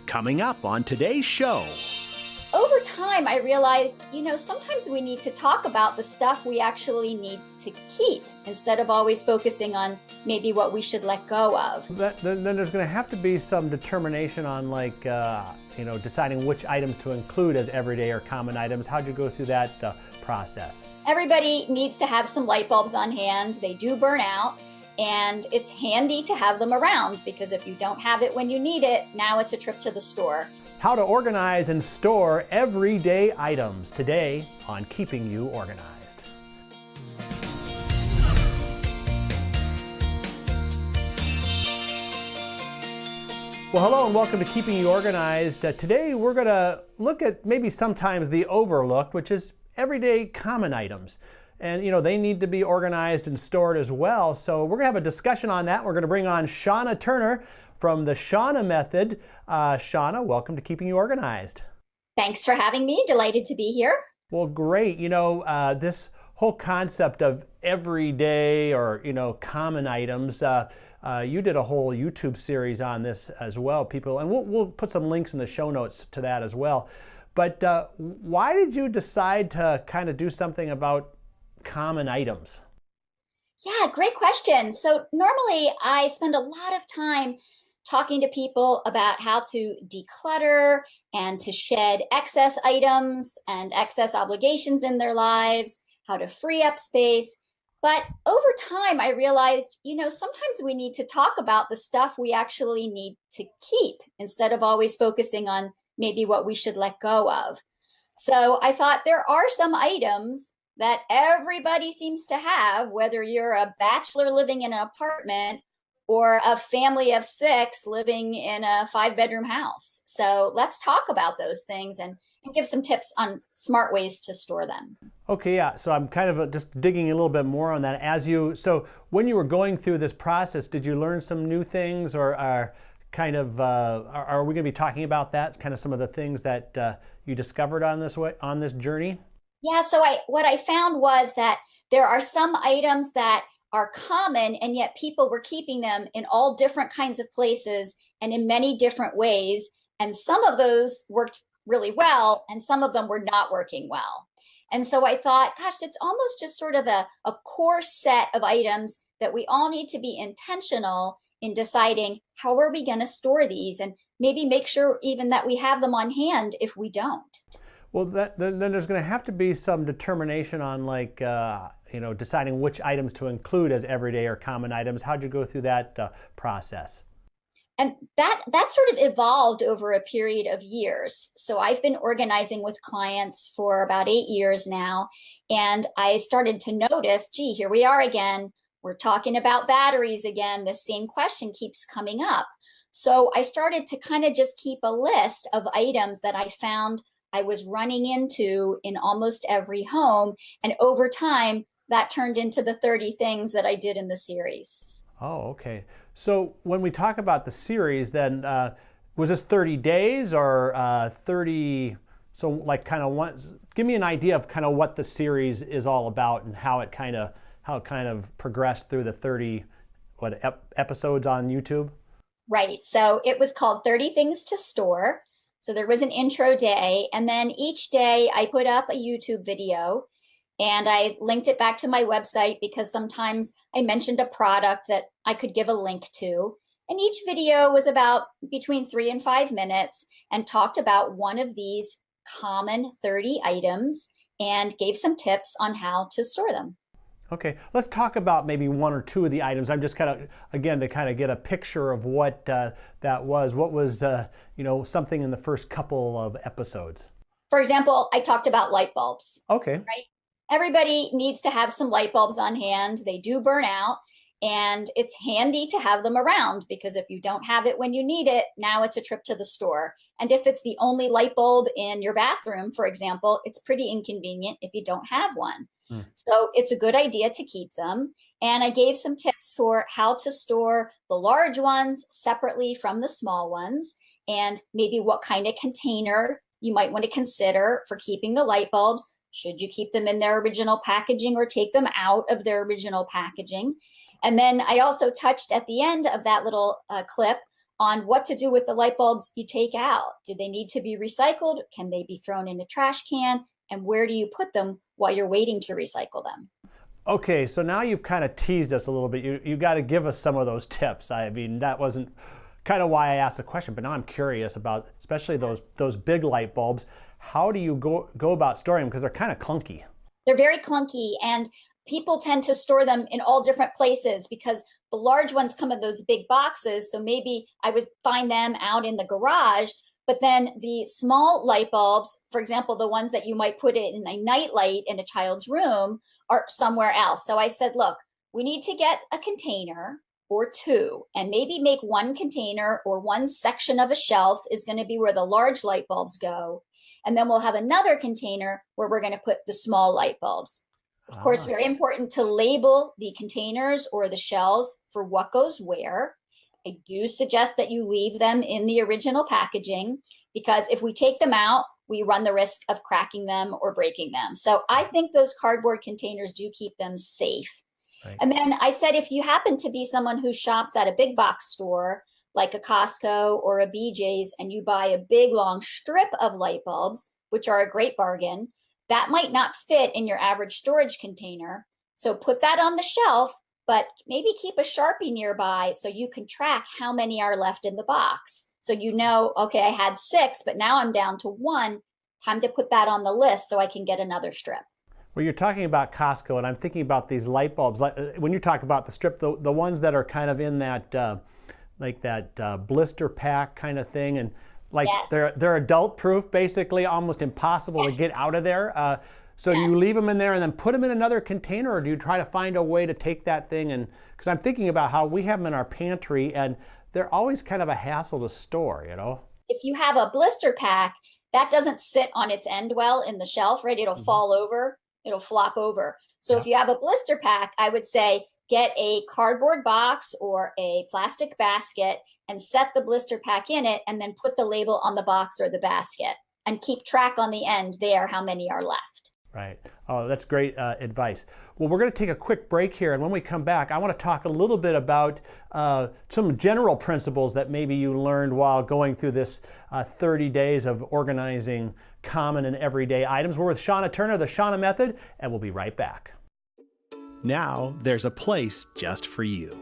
Coming up on today's show. Over time, I realized, sometimes we need to talk about the stuff we actually need to keep instead of always focusing on maybe what we should let go of. Then there's going to have to be some determination on deciding which items to include as everyday or common items. How'd you go through that process? Everybody needs to have some light bulbs on hand. They do burn out, and it's handy to have them around because if you don't have it when you need it, now it's a trip to the store. How to organize and store everyday items today on Keeping You Organized. Well, hello and welcome to Keeping You Organized. Today we're going to look at maybe sometimes the overlooked, which is everyday common items. And they need to be organized and stored as well. So we're going to have a discussion on that. We're going to bring on Shauna Turner from the Shauna Method. Shauna, welcome to Keeping You Organized. Thanks for having me. Delighted to be here. Well, great. This whole concept of everyday or, common items, you did a whole YouTube series on this as well, people, and we'll put some links in the show notes to that as well. But why did you decide to kind of do something about common items? Yeah, great question. So normally I spend a lot of time talking to people about how to declutter and to shed excess items and excess obligations in their lives, how to free up space. But over time, I realized, sometimes we need to talk about the stuff we actually need to keep instead of always focusing on maybe what we should let go of. So I thought there are some items that everybody seems to have, whether you're a bachelor living in an apartment or a family of 6 living in a 5-bedroom house. So let's talk about those things and give some tips on smart ways to store them. Okay, yeah. So I'm kind of just digging a little bit more on that. So when you were going through this process, did you learn some new things, or are we going to be talking about that? Kind of some of the things that you discovered on this journey? Yeah. So what I found was that there are some items that are common, and yet people were keeping them in all different kinds of places and in many different ways. And some of those worked really well, and some of them were not working well. And so I thought, gosh, it's almost just sort of a core set of items that we all need to be intentional in deciding how are we going to store these, and maybe make sure even that we have them on hand if we don't. Well, then there's going to have to be some determination on deciding which items to include as everyday or common items. How'd you go through that process? And that sort of evolved over a period of years. So I've been organizing with clients for about 8 years now. And I started to notice, gee, here we are again. We're talking about batteries again. The same question keeps coming up. So I started to kind of just keep a list of items that I found I was running into in almost every home. And over time, that turned into the 30 things that I did in the series. Oh, okay. So when we talk about the series, then was this 30 days or 30? So give me an idea of kind of what the series is all about and how it kind of progressed through the 30 episodes on YouTube. Right. So it was called 30 Things to Store. So there was an intro day, and then each day I put up a YouTube video and I linked it back to my website because sometimes I mentioned a product that I could give a link to. And each video was about between 3 and 5 minutes and talked about one of these common 30 items and gave some tips on how to store them. Okay, let's talk about maybe one or two of the items. I'm just kind of, again, to kind of get a picture of what that was. What was, something in the first couple of episodes? For example, I talked about light bulbs. Okay. Right? Everybody needs to have some light bulbs on hand. They do burn out, and it's handy to have them around because if you don't have it when you need it, now it's a trip to the store. And if it's the only light bulb in your bathroom, for example, it's pretty inconvenient if you don't have one. So it's a good idea to keep them. And I gave some tips for how to store the large ones separately from the small ones, and maybe what kind of container you might want to consider for keeping the light bulbs. Should you keep them in their original packaging or take them out of their original packaging? And then I also touched at the end of that little clip on what to do with the light bulbs you take out. Do they need to be recycled? Can they be thrown in a trash can? And where do you put them while you're waiting to recycle them? Okay, so now you've kind of teased us a little bit. You got to give us some of those tips. I mean, that wasn't kind of why I asked the question, but now I'm curious about, especially those big light bulbs. How do you go about storing them? Because they're kind of clunky. They're very clunky, and people tend to store them in all different places because the large ones come in those big boxes. So maybe I would find them out in the garage, but then the small light bulbs, for example, the ones that you might put in a night light in a child's room, are somewhere else. So I said, look, we need to get a container or two, and maybe make one container or one section of a shelf is going to be where the large light bulbs go. And then we'll have another container where we're going to put the small light bulbs. Of course, very important to label the containers or the shelves for what goes where. I do suggest that you leave them in the original packaging, because if we take them out, we run the risk of cracking them or breaking them. So I think those cardboard containers do keep them safe. Right. And then I said, if you happen to be someone who shops at a big box store, like a Costco or a BJ's, and you buy a big long strip of light bulbs, which are a great bargain, that might not fit in your average storage container. So put that on the shelf, but maybe keep a Sharpie nearby so you can track how many are left in the box. So you know, okay, I had 6, but now I'm down to 1. Time to put that on the list so I can get another strip. Well, you're talking about Costco, and I'm thinking about these light bulbs. When you talk about the strip, the ones that are kind of in that, like that blister pack kind of thing, and like yes. they're adult proof, basically almost impossible to get out of there. So yes. You leave them in there and then put them in another container, or do you try to find a way to take that thing? And because I'm thinking about how we have them in our pantry, and they're always kind of a hassle to store, you know? If you have a blister pack, that doesn't sit on its end well in the shelf, right? It'll fall over, it'll flop over. So if you have a blister pack, I would say get a cardboard box or a plastic basket and set the blister pack in it, and then put the label on the box or the basket, and keep track on the end there how many are left. Right. Oh, that's great advice. Well, we're going to take a quick break here, and when we come back, I want to talk a little bit about some general principles that maybe you learned while going through this 30 days of organizing common and everyday items. We're with Shauna Turner, the Shauna Method, and we'll be right back. Now there's a place just for you.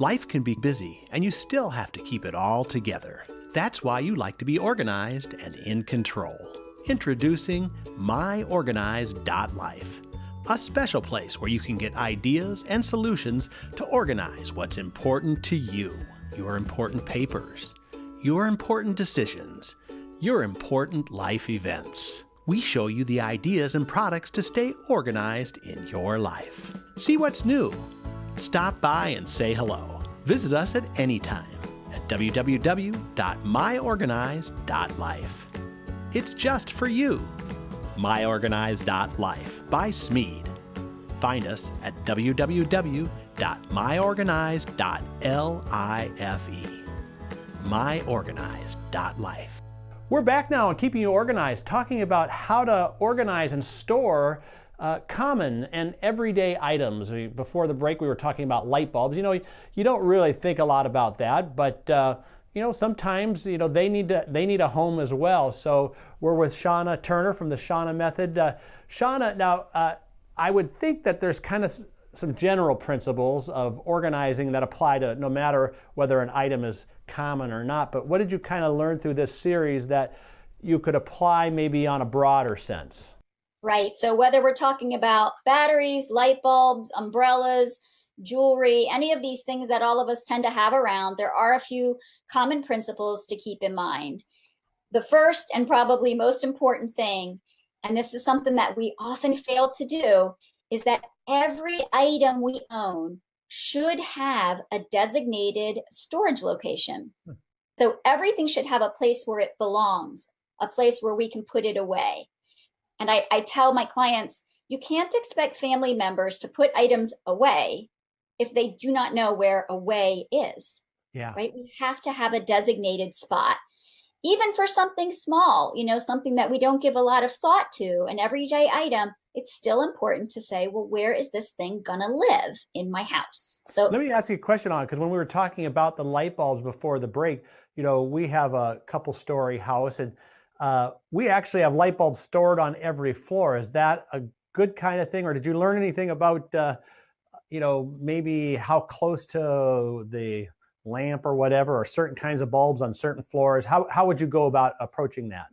Life can be busy, and you still have to keep it all together. That's why you like to be organized and in control. Introducing MyOrganized.life, a special place where you can get ideas and solutions to organize what's important to you, your important papers, your important decisions, your important life events. We show you the ideas and products to stay organized in your life. See what's new. Stop by and say hello. Visit us at any time at www.myorganized.life. It's just for you. MyOrganized.life by Smead. Find us at www.myorganized.life. MyOrganized.life. We're back now on Keeping You Organized, talking about how to organize and store common and everyday items. Before the break, we were talking about light bulbs. You know, you don't really think a lot about that, but you know, sometimes, you know, they need a home as well. So we're with Shauna Turner from the Shauna Method. Shauna, now I would think that there's kind of some general principles of organizing that apply to no matter whether an item is common or not. But what did you kind of learn through this series that you could apply maybe on a broader sense? Right. So whether we're talking about batteries, light bulbs, umbrellas, jewelry, any of these things that all of us tend to have around, there are a few common principles to keep in mind. The first and probably most important thing, and this is something that we often fail to do, is that every item we own should have a designated storage location. So everything should have a place where it belongs, a place where we can put it away. And I tell my clients, you can't expect family members to put items away if they do not know where away is. Yeah. Right? We have to have a designated spot. even for something small, something that we don't give a lot of thought to, an everyday item, it's still important to say, well, where is this thing gonna live in my house? So let me ask you a question on it, because when we were talking about the light bulbs before the break, we have a couple story house, and we actually have light bulbs stored on every floor. Is that a good kind of thing, or did you learn anything about maybe how close to the lamp or whatever, or certain kinds of bulbs on certain floors? How would you go about approaching that?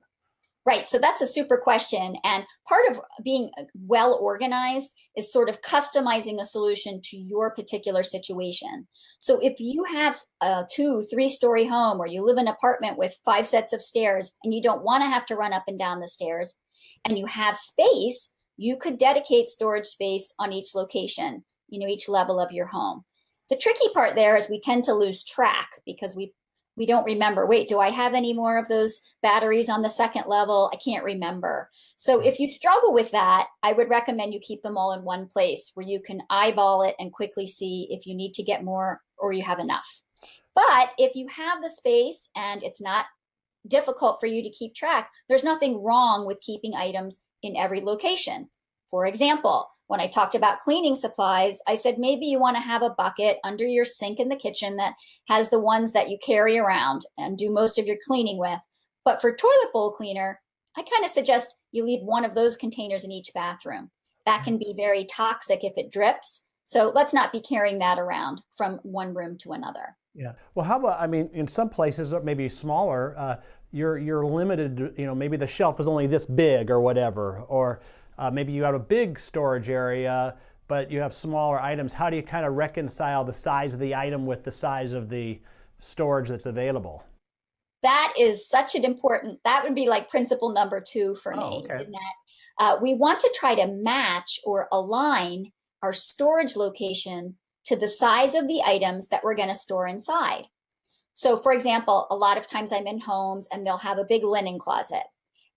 right, so that's a super question. And part of being well organized is sort of customizing a solution to your particular situation. So if you have a 2-3 story home, or you live in an apartment with 5 sets of stairs and you don't want to have to run up and down the stairs, and you have space, you could dedicate storage space on each location, each level of your home. The tricky part there is we tend to lose track because we don't remember, wait, do I have any more of those batteries on the second level? I can't remember. So if you struggle with that, I would recommend you keep them all in one place where you can eyeball it and quickly see if you need to get more or you have enough. But if you have the space and it's not difficult for you to keep track, there's nothing wrong with keeping items in every location. For example, when I talked about cleaning supplies, I said maybe you want to have a bucket under your sink in the kitchen that has the ones that you carry around and do most of your cleaning with. But for toilet bowl cleaner, I kind of suggest you leave one of those containers in each bathroom. That can be very toxic if it drips. So let's not be carrying that around from one room to another. Yeah. Well, how about, in some places, maybe smaller, you're limited, maybe the shelf is only this big or whatever, or maybe you have a big storage area, but you have smaller items. How do you kind of reconcile the size of the item with the size of the storage that's available? That is such an important, that would be like principle number 2 for me. Okay. In that we want to try to match or align our storage location to the size of the items that we're going to store inside. So for example, a lot of times I'm in homes and they'll have a big linen closet,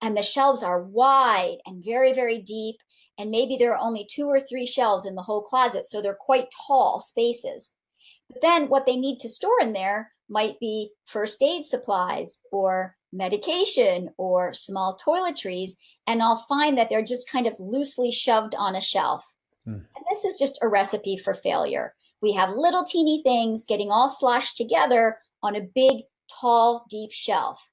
and the shelves are wide and very, very deep. And maybe there are only 2 or 3 shelves in the whole closet. So they're quite tall spaces. But then what they need to store in there might be first aid supplies or medication or small toiletries. And I'll find that they're just kind of loosely shoved on a shelf. And this is just a recipe for failure. We have little teeny things getting all sloshed together on a big, tall, deep shelf.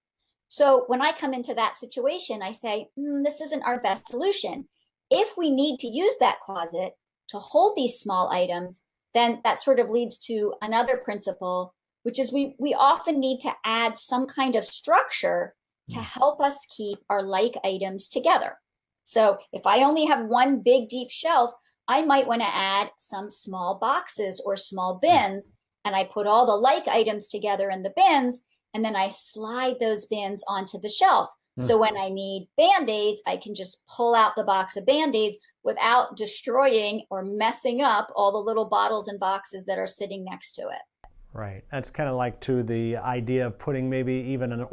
So when I come into that situation, I say, this isn't our best solution. If we need to use that closet to hold these small items, then that sort of leads to another principle, which is we often need to add some kind of structure to help us keep our like items together. So if I only have one big, deep shelf, I might want to add some small boxes or small bins, and I put all the like items together in the bins, and then I slide those bins onto the shelf. So when I need Band-Aids, I can just pull out the box of Band-Aids without destroying or messing up all the little bottles and boxes that are sitting next to it. Right. That's kind of like to the idea of putting maybe even an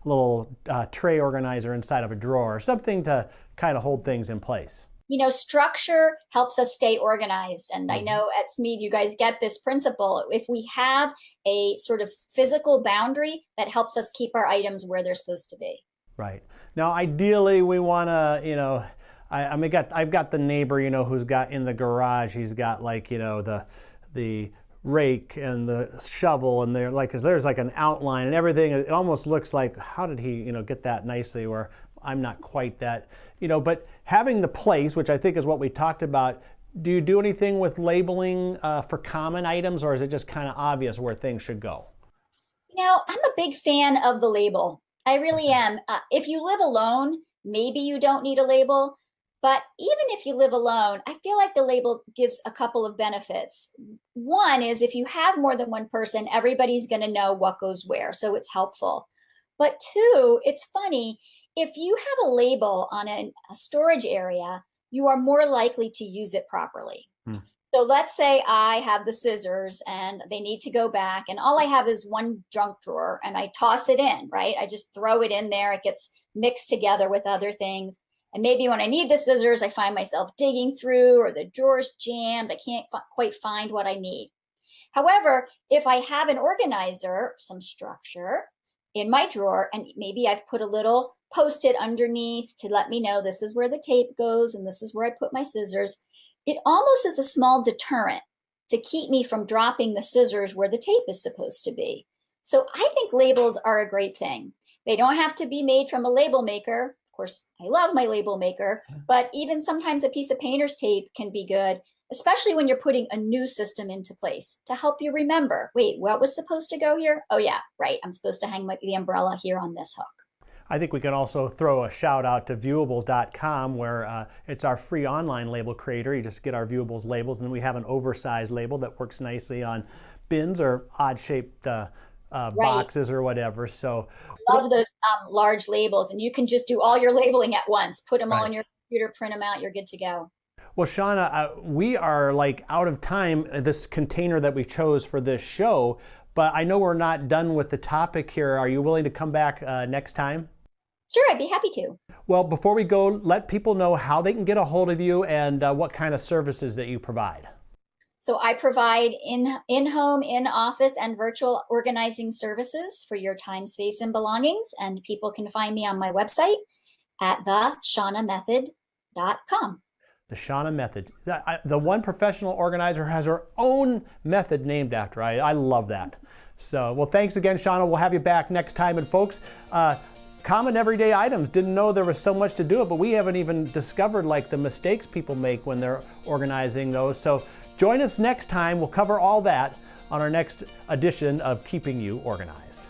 little tray organizer inside of a drawer, something to kind of hold things in place. Structure helps us stay organized. And I know at Smead, you guys get this principle. If we have a sort of physical boundary, that helps us keep our items where they're supposed to be. Right. Now, ideally, we want to, I've got the neighbor, who's got in the garage, he's got like, the rake and the shovel, and they're like, 'cause there's like an outline and everything. It almost looks like, how did he, get that nicely, where I'm not quite that, but having the place, which I think is what we talked about, do you do anything with labeling for common items, or is it just kind of obvious where things should go? I'm a big fan of the label. I really am. If you live alone, maybe you don't need a label. But even if you live alone, I feel like the label gives a couple of benefits. One is if you have more than one person, everybody's going to know what goes where, so it's helpful. But 2, it's funny, if you have a label on a storage area, you are more likely to use it properly. So let's say I have the scissors and they need to go back, and all I have is one junk drawer, and I toss it in, right? I just throw it in there. It gets mixed together with other things. And maybe when I need the scissors, I find myself digging through, or the drawer's jammed. I can't quite find what I need. However, if I have an organizer, some structure, in my drawer, and maybe I've put a little post-it underneath to let me know this is where the tape goes and this is where I put my scissors. It almost is a small deterrent to keep me from dropping the scissors where the tape is supposed to be. So I think labels are a great thing. They don't have to be made from a label maker. Of course, I love my label maker, but even sometimes a piece of painter's tape can be good, especially when you're putting a new system into place to help you remember, wait, what was supposed to go here? Oh yeah, right, I'm supposed to hang the umbrella here on this hook. I think we can also throw a shout out to viewables.com, where it's our free online label creator. You just get our Viewables labels, and then we have an oversized label that works nicely on bins or odd shaped boxes or whatever. So I love those large labels, and you can just do all your labeling at once. Put them all Right. in your computer, print them out, you're good to go. Well, Shauna, we are like out of time, this container that we chose for this show, but I know we're not done with the topic here. Are you willing to come back next time? Sure, I'd be happy to. Well, before we go, let people know how they can get a hold of you and what kind of services that you provide. So I provide in-home, in-office, and virtual organizing services for your time, space, and belongings. And people can find me on my website at theshaunamethod.com. The Shauna Method. The one professional organizer has her own method named after. I love that. So, well, thanks again, Shauna. We'll have you back next time. And folks, common everyday items. Didn't know there was so much to do it, but we haven't even discovered like the mistakes people make when they're organizing those. So join us next time. We'll cover all that on our next edition of Keeping You Organized.